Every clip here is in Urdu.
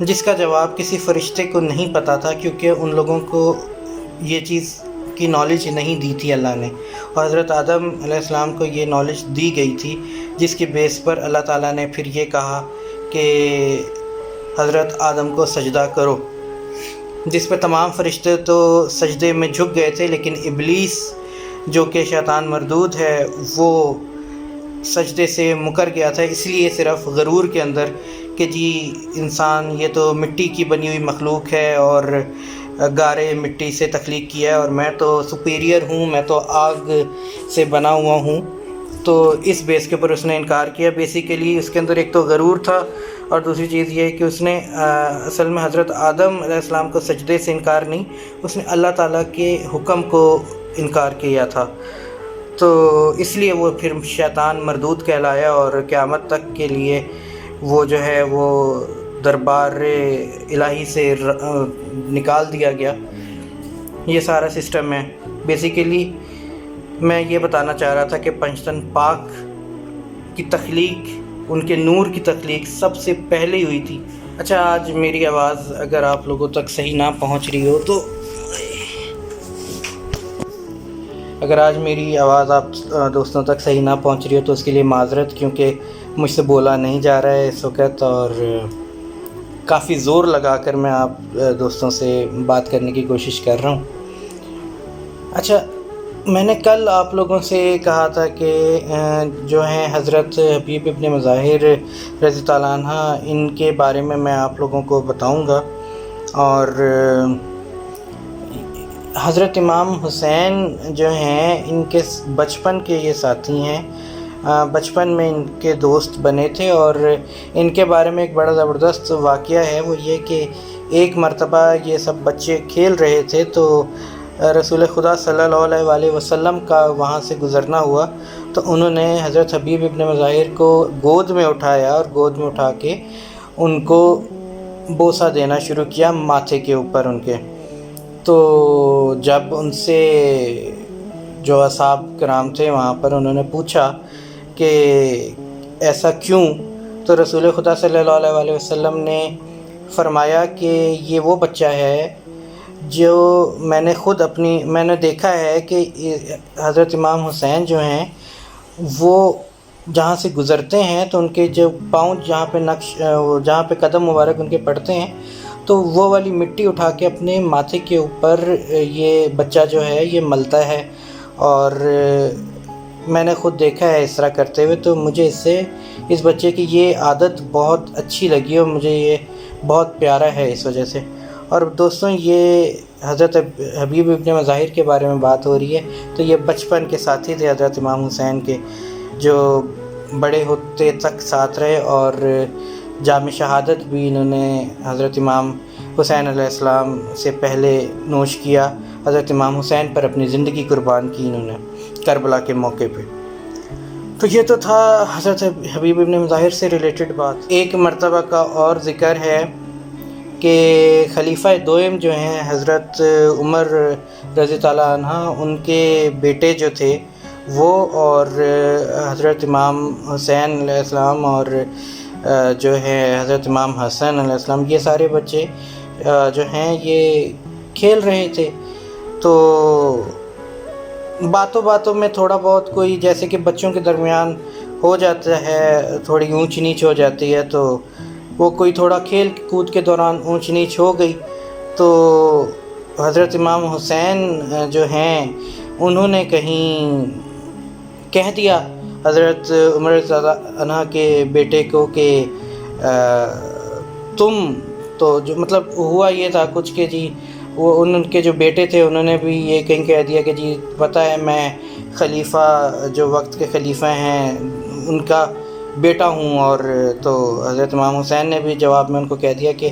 جس کا جواب کسی فرشتے کو نہیں پتہ تھا، کیونکہ ان لوگوں کو یہ چیز کی نالج نہیں دی تھی اللہ نے، اور حضرت آدم علیہ السلام کو یہ نالج دی گئی تھی، جس کی بیس پر اللہ تعالیٰ نے پھر یہ کہا کہ حضرت آدم کو سجدہ کرو، جس پہ تمام فرشتے تو سجدے میں جھک گئے تھے، لیکن ابلیس جو کہ شیطان مردود ہے وہ سجدے سے مکر گیا تھا، اس لیے صرف غرور کے اندر کہ جی انسان یہ تو مٹی کی بنی ہوئی مخلوق ہے اور گارے مٹی سے تخلیق کیا ہے، اور میں تو سپیریئر ہوں، میں تو آگ سے بنا ہوا ہوں، تو اس بیس کے اوپر اس نے انکار کیا۔ بیسیکلی اس کے اندر ایک تو غرور تھا، اور دوسری چیز یہ ہے کہ اس نے اصل میں حضرت آدم علیہ السلام کو سجدے سے انکار نہیں، اس نے اللہ تعالیٰ کے حکم کو انکار کیا تھا، تو اس لیے وہ پھر شیطان مردود کہلایا، اور قیامت تک کے لیے وہ جو ہے وہ دربار الہی سے نکال دیا گیا۔ یہ سارا سسٹم ہے۔ بیسیکلی میں یہ بتانا چاہ رہا تھا کہ پنجتن پاک کی تخلیق، ان کے نور کی تخلیق سب سے پہلے ہوئی تھی۔ اچھا، آج میری آواز اگر آپ لوگوں تک صحیح نہ پہنچ رہی ہو تو دوستوں تک صحیح نہ پہنچ رہی ہو تو اس کے لیے معذرت، کیونکہ مجھ سے بولا نہیں جا رہا ہے اس وقت، اور کافی زور لگا کر میں آپ دوستوں سے بات کرنے کی کوشش کر رہا ہوں۔ اچھا، میں نے کل آپ لوگوں سے کہا تھا کہ جو ہیں حضرت حبیب ابن مظاہر رضی اللہ عنہ، ان کے بارے میں آپ لوگوں کو بتاؤں گا، اور حضرت امام حسین جو ہیں ان کے بچپن کے یہ ساتھی ہیں، بچپن میں ان کے دوست بنے تھے، اور ان کے بارے میں ایک بڑا زبردست واقعہ ہے، وہ یہ کہ ایک مرتبہ یہ سب بچے کھیل رہے تھے تو رسول خدا صلی اللہ علیہ وسلم کا وہاں سے گزرنا ہوا، تو انہوں نے حضرت حبیب ابن مظاہر کو گود میں اٹھایا، اور گود میں اٹھا کے ان کو بوسہ دینا شروع کیا ماتھے کے اوپر ان کے۔ تو جب ان سے جو اصحاب کرام تھے وہاں پر انہوں نے پوچھا کہ ایسا کیوں، تو رسول خدا صلی اللہ علیہ وسلم نے فرمایا کہ یہ وہ بچہ ہے جو میں نے دیکھا ہے کہ حضرت امام حسین جو ہیں وہ جہاں سے گزرتے ہیں تو ان کے جو پاؤں جہاں پہ قدم مبارک ان کے پڑتے ہیں تو وہ والی مٹی اٹھا کے اپنے ماتھے کے اوپر یہ بچہ جو ہے یہ ملتا ہے، اور میں نے خود دیکھا ہے اس طرح کرتے ہوئے، تو مجھے اس بچے کی یہ عادت بہت اچھی لگی اور مجھے یہ بہت پیارا ہے اس وجہ سے۔ اور دوستوں، یہ حضرت حبیب ابن مظاہر کے بارے میں بات ہو رہی ہے، تو یہ بچپن کے ساتھی تھے حضرت امام حسین کے، جو بڑے ہوتے تک ساتھ رہے، اور جام شہادت بھی انہوں نے حضرت امام حسین علیہ السلام سے پہلے نوش کیا، حضرت امام حسین پر اپنی زندگی قربان کی انہوں نے کربلا کے موقع پہ۔ تو یہ تو تھا حضرت حبیب ابن مظاہر سے ریلیٹڈ بات۔ ایک مرتبہ کا اور ذکر ہے کہ خلیفہ دوئم جو ہیں حضرت عمر رضی اللہ عنہ، ان کے بیٹے جو تھے وہ، اور حضرت امام حسین علیہ السلام اور جو ہے حضرت امام حسن علیہ السلام، یہ سارے بچے جو ہیں یہ کھیل رہے تھے، تو باتوں میں تھوڑا بہت کوئی جیسے کہ بچوں کے درمیان ہو جاتا ہے، تھوڑی اونچ نیچ ہو جاتی ہے، تو وہ کوئی تھوڑا کھیل کود کے دوران اونچ نیچ ہو گئی، تو حضرت امام حسین جو ہیں انہوں نے کہیں کہہ دیا حضرت عمر رضی اللہ عنہ کے بیٹے کو کہ تم تو جو مطلب ہوا یہ تھا کچھ کہ جی وہ ان کے جو بیٹے تھے انہوں نے بھی یہ کہیں کہہ دیا کہ جی پتہ ہے میں خلیفہ جو وقت کے خلیفہ ہیں ان کا بیٹا ہوں، اور تو حضرت امام حسین نے بھی جواب میں ان کو کہہ دیا کہ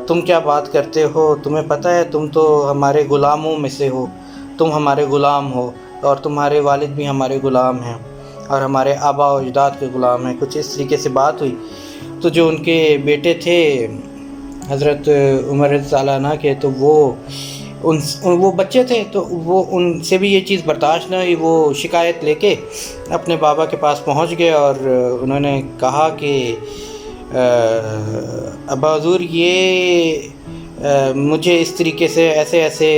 تم کیا بات کرتے ہو، تمہیں پتہ ہے تم تو ہمارے غلاموں میں سے ہو، تم ہمارے غلام ہو، اور تمہارے والد بھی ہمارے غلام ہیں اور ہمارے آبا و اجداد کے غلام ہیں۔ کچھ اس طریقے سے بات ہوئی، تو جو ان کے بیٹے تھے حضرت عمر رضی اللہ عنہ کے، تو وہ بچے تھے، تو وہ ان سے بھی یہ چیز برداشت نہ ہوئی، وہ شکایت لے کے اپنے بابا کے پاس پہنچ گئے، اور انہوں نے کہا کہ ابا حضور یہ مجھے اس طریقے سے ایسے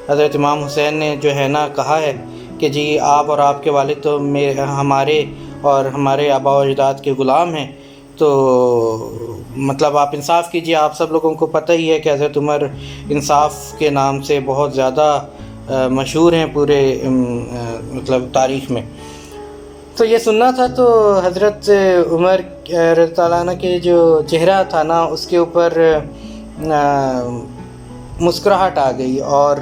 حضرت امام حسین نے جو ہے نا کہا ہے کہ جی آپ اور آپ کے والد تو ہمارے اور ہمارے آبا و اجداد کے غلام ہیں، تو مطلب آپ انصاف کیجیے۔ آپ سب لوگوں کو پتہ ہی ہے کہ حضرت عمر انصاف کے نام سے بہت زیادہ مشہور ہیں پورے مطلب تاریخ میں۔ تو یہ سننا تھا، تو حضرت عمر رضی اللہ عنہ کے جو چہرہ تھا نا اس کے اوپر مسکراہٹ آ گئی، اور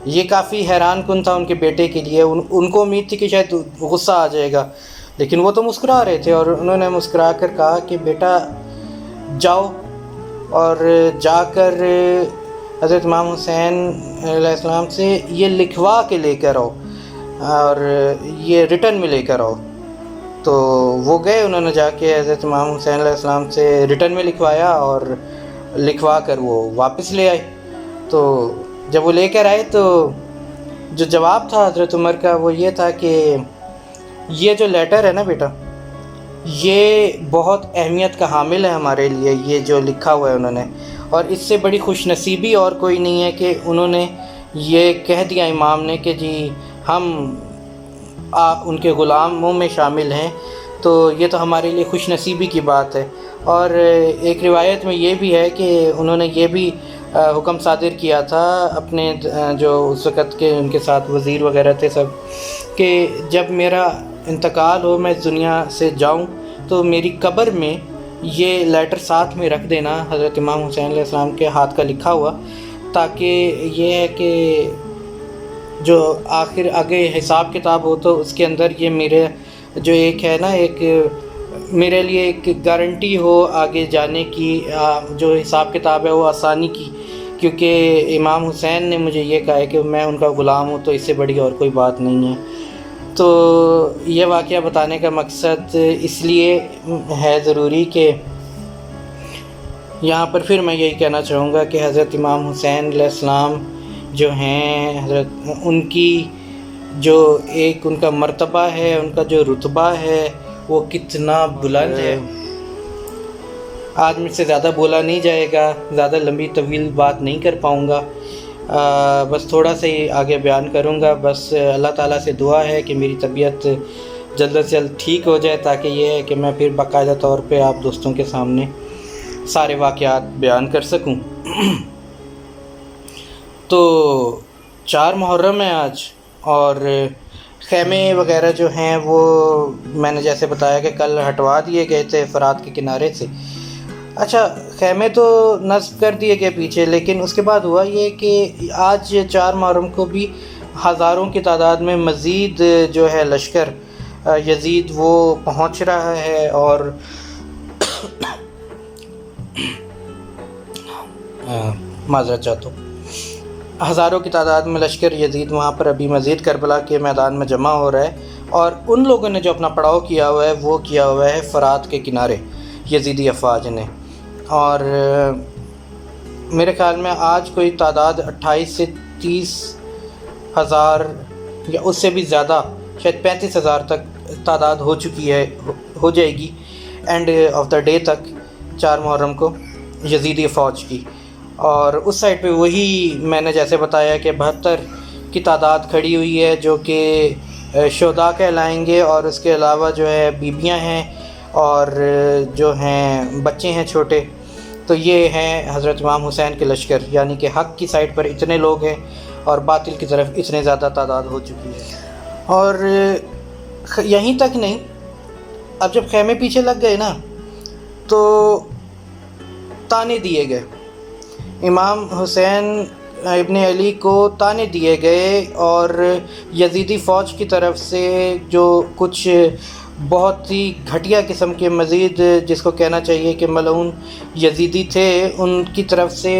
یہ کافی حیران کن تھا ان کے بیٹے کے لیے۔ ان کو امید تھی کہ شاید غصہ آ جائے گا، لیکن وہ تو مسکرا رہے تھے، اور انہوں نے مسکرا کر کہا کہ بیٹا جاؤ اور جا کر حضرت امام حسین علیہ السلام سے یہ لکھوا کے لے کر آؤ، اور یہ ریٹرن میں لے کر آؤ۔ تو وہ گئے، انہوں نے جا کے حضرت امام حسین علیہ السلام سے ریٹرن میں لکھوایا، اور لکھوا کر وہ واپس لے آئے۔ تو جب وہ لے کر آئے تو جو جواب تھا حضرت عمر کا وہ یہ تھا کہ یہ جو لیٹر ہے نا بیٹا، یہ بہت اہمیت کا حامل ہے ہمارے لیے، یہ جو لکھا ہوا ہے انہوں نے، اور اس سے بڑی خوش نصیبی اور کوئی نہیں ہے کہ انہوں نے یہ کہہ دیا امام نے کہ جی ہم ان کے غلاموں میں شامل ہیں، تو یہ تو ہمارے لیے خوش نصیبی کی بات ہے۔ اور ایک روایت میں یہ بھی ہے کہ انہوں نے یہ بھی حکم صادر کیا تھا اپنے جو اس وقت کے ان کے ساتھ وزیر وغیرہ تھے سب، کہ جب میرا انتقال ہو، میں اس دنیا سے جاؤں، تو میری قبر میں یہ لیٹر ساتھ میں رکھ دینا حضرت امام حسین علیہ السلام کے ہاتھ کا لکھا ہوا، تاکہ یہ ہے کہ جو آگے حساب کتاب ہو تو اس کے اندر یہ میرے جو ایک ہے نا، ایک میرے لیے ایک گارنٹی ہو آگے جانے کی، جو حساب کتاب ہے وہ آسانی کی، کیونکہ امام حسین نے مجھے یہ کہا ہے کہ میں ان کا غلام ہوں، تو اس سے بڑی اور کوئی بات نہیں ہے۔ تو یہ واقعہ بتانے کا مقصد اس لیے ہے ضروری کہ یہاں پر پھر میں یہی کہنا چاہوں گا کہ حضرت امام حسین علیہ السلام جو ہیں، حضرت ان کی جو ایک ان کا مرتبہ ہے، ان کا جو رتبہ ہے وہ کتنا بلند ہے۔ آج مجھ سے زیادہ بولا نہیں جائے گا، زیادہ لمبی طویل بات نہیں کر پاؤں گا، بس تھوڑا سا ہی آگے بیان کروں گا۔ بس اللہ تعالیٰ سے دعا ہے کہ میری طبیعت جلد از جلد ٹھیک ہو جائے، تاکہ یہ ہے کہ میں پھر باقاعدہ طور پہ آپ دوستوں کے سامنے سارے واقعات بیان کر سکوں۔ تو 4 محرم ہے آج، اور خیمے وغیرہ جو ہیں وہ میں نے جیسے بتایا کہ کل ہٹوا دیے گئے تھے فرات کے کنارے سے۔ اچھا، خیمے تو نصب کر دیے گئے پیچھے، لیکن اس کے بعد ہوا یہ کہ آج 4 محرم کو بھی ہزاروں کی تعداد میں مزید جو ہے لشکر یزید وہ پہنچ رہا ہے، اور معذرت چاہتا ہوں، ہزاروں کی تعداد میں لشکر یزید وہاں پر ابھی مزید کربلا کے میدان میں جمع ہو رہا ہے، اور ان لوگوں نے جو اپنا پڑاؤ کیا ہوا ہے وہ کیا ہوا ہے فرات کے کنارے، یزیدی افواج نے۔ اور میرے خیال میں آج کوئی تعداد 28 سے 30 ہزار یا اس سے بھی زیادہ، شاید 35 ہزار تک تعداد ہو چکی ہے، ہو جائے گی اینڈ آف دا ڈے تک 4 محرم کو یزیدی فوج کی۔ اور اس سائڈ پہ وہی میں نے جیسے بتایا کہ 72 کی تعداد کھڑی ہوئی ہے، جو کہ شہداء کہلائیں گے، اور اس کے علاوہ جو ہے بیبیاں ہیں اور جو ہیں بچے ہیں چھوٹے۔ تو یہ ہیں حضرت امام حسین کے لشکر، یعنی کہ حق کی سائڈ پر اتنے لوگ ہیں اور باطل کی طرف اتنے زیادہ تعداد ہو چکی ہے۔ اور یہیں تک نہیں، اب جب خیمے پیچھے لگ گئے نا تو تانے دیے گئے، امام حسین ابن علی کو تانے دیے گئے، اور یزیدی فوج کی طرف سے جو کچھ بہت ہی گھٹیا قسم کے مزید جس کو کہنا چاہیے کہ ملعون یزیدی تھے، ان کی طرف سے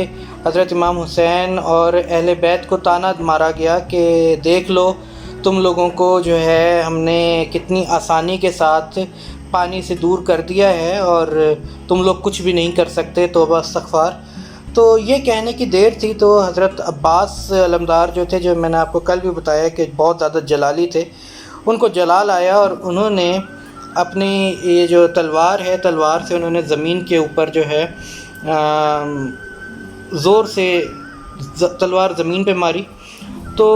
حضرت امام حسین اور اہل بیت کو تانا مارا گیا کہ دیکھ لو تم لوگوں کو جو ہے ہم نے کتنی آسانی کے ساتھ پانی سے دور کر دیا ہے، اور تم لوگ کچھ بھی نہیں کر سکتے، توبہ استغفار۔ تو یہ کہنے کی دیر تھی، تو حضرت عباس علمدار جو تھے، جو میں نے آپ کو کل بھی بتایا کہ بہت زیادہ جلالی تھے، ان کو جلال آیا، اور انہوں نے اپنی یہ جو تلوار ہے، تلوار سے انہوں نے زمین کے اوپر جو ہے زور سے تلوار زمین پہ ماری، تو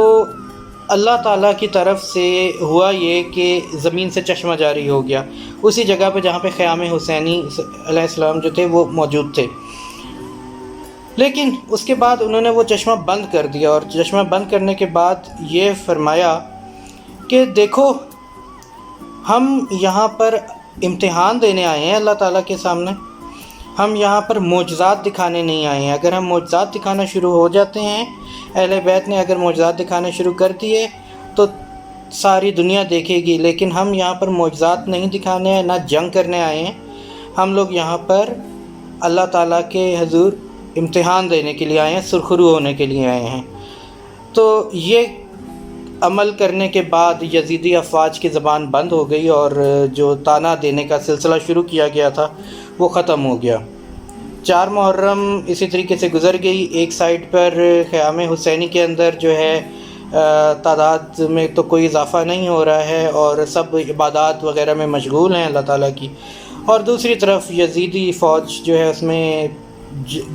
اللہ تعالیٰ کی طرف سے ہوا یہ کہ زمین سے چشمہ جاری ہو گیا اسی جگہ پہ جہاں پہ خیام حسینی علیہ السلام جو تھے وہ موجود تھے۔ لیکن اس کے بعد انہوں نے وہ چشمہ بند کر دیا، اور چشمہ بند کرنے کے بعد یہ فرمایا کہ دیکھو ہم یہاں پر امتحان دینے آئے ہیں اللہ تعالیٰ کے سامنے، ہم یہاں پر معجزات دکھانے نہیں آئے ہیں۔ اگر ہم معجزات دکھانا شروع ہو جاتے ہیں، اہل بیت نے اگر معجزات دکھانے شروع کر دیے تو ساری دنیا دیکھے گی، لیکن ہم یہاں پر معجزات نہیں دکھانے ہیں، نہ جنگ کرنے آئے ہیں، ہم لوگ یہاں پر اللہ تعالیٰ کے حضور امتحان دینے کے لیے آئے ہیں، سرخرو ہونے کے لیے آئے ہیں۔ تو یہ عمل کرنے کے بعد یزیدی افواج کی زبان بند ہو گئی، اور جو طعنہ دینے کا سلسلہ شروع کیا گیا تھا وہ ختم ہو گیا۔ 4 محرم اسی طریقے سے گزر گئی۔ ایک سائڈ پر خیام حسینی کے اندر جو ہے تعداد میں تو کوئی اضافہ نہیں ہو رہا ہے، اور سب عبادات وغیرہ میں مشغول ہیں اللہ تعالیٰ کی، اور دوسری طرف یزیدی فوج جو ہے اس میں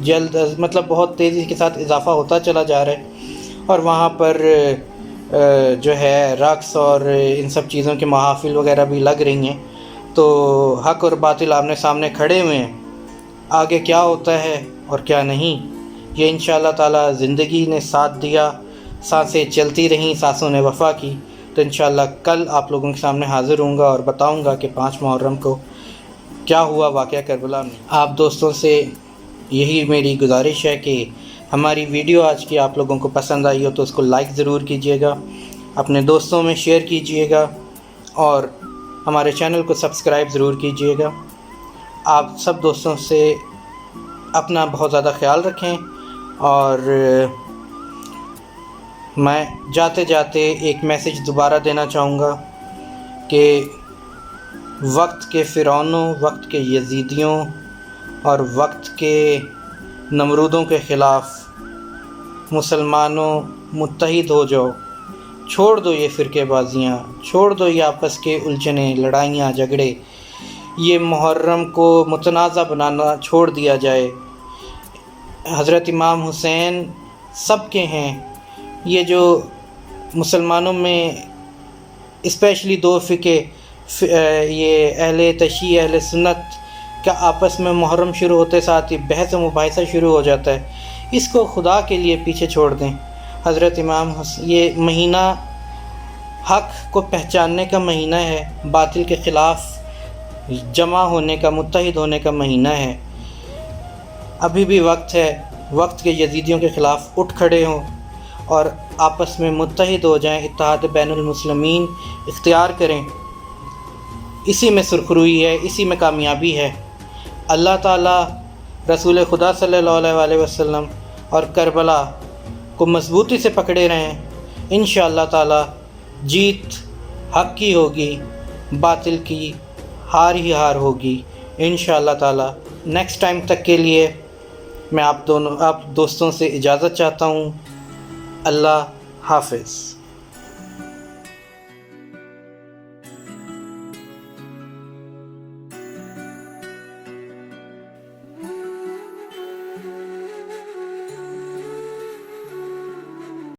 جلد مطلب بہت تیزی کے ساتھ اضافہ ہوتا چلا جا رہا ہے، اور وہاں پر جو ہے رقص اور ان سب چیزوں کے محافل وغیرہ بھی لگ رہی ہیں۔ تو حق اور باطل آمنے سامنے کھڑے ہوئے ہیں، آگے کیا ہوتا ہے اور کیا نہیں یہ انشاءاللہ تعالی زندگی نے ساتھ دیا، سانسیں چلتی رہیں، سانسوں نے وفا کی، تو انشاءاللہ کل آپ لوگوں کے سامنے حاضر ہوں گا اور بتاؤں گا کہ 5 محرم کو کیا ہوا واقعہ کربلا میں۔ آپ دوستوں سے یہی میری گزارش ہے کہ ہماری ویڈیو آج کی آپ لوگوں کو پسند آئی ہو تو اس کو لائک ضرور کیجیے گا، اپنے دوستوں میں شیئر کیجیے گا، اور ہمارے چینل کو سبسکرائب ضرور کیجیے گا۔ آپ سب دوستوں سے اپنا بہت زیادہ خیال رکھیں، اور میں جاتے جاتے ایک میسیج دوبارہ دینا چاہوں گا کہ وقت کے فرعونوں، وقت کے یزیدیوں اور وقت کے نمرودوں کے خلاف مسلمانوں متحد ہو جاؤ، چھوڑ دو یہ فرقے بازیاں، چھوڑ دو یہ آپس کے الجھنیں، لڑائیاں، جھگڑے، یہ محرم کو متنازع بنانا چھوڑ دیا جائے۔ حضرت امام حسین سب کے ہیں، یہ جو مسلمانوں میں اسپیشلی 2 فرقے، یہ اہل تشیع، اہل سنت کا آپس میں محرم شروع ہوتے ساتھ ہی بحث و مباحثہ شروع ہو جاتا ہے، اس کو خدا کے لیے پیچھے چھوڑ دیں۔ حضرت امام یہ مہینہ حق کو پہچاننے کا مہینہ ہے، باطل کے خلاف جمع ہونے کا، متحد ہونے کا مہینہ ہے۔ ابھی بھی وقت ہے، وقت کے یزیدیوں کے خلاف اٹھ کھڑے ہوں اور آپس میں متحد ہو جائیں، اتحاد بین المسلمین اختیار کریں۔ اسی میں سرخروئی ہے، اسی میں کامیابی ہے۔ اللہ تعالیٰ رسول خدا صلی اللہ علیہ وسلم اور کربلا کو مضبوطی سے پکڑے رہیں، انشاءاللہ تعالیٰ جیت حق کی ہوگی، باطل کی ہار ہی ہار ہوگی انشاءاللہ تعالیٰ۔ نیکسٹ ٹائم تک کے لیے میں آپ دوستوں سے اجازت چاہتا ہوں۔ اللہ حافظ۔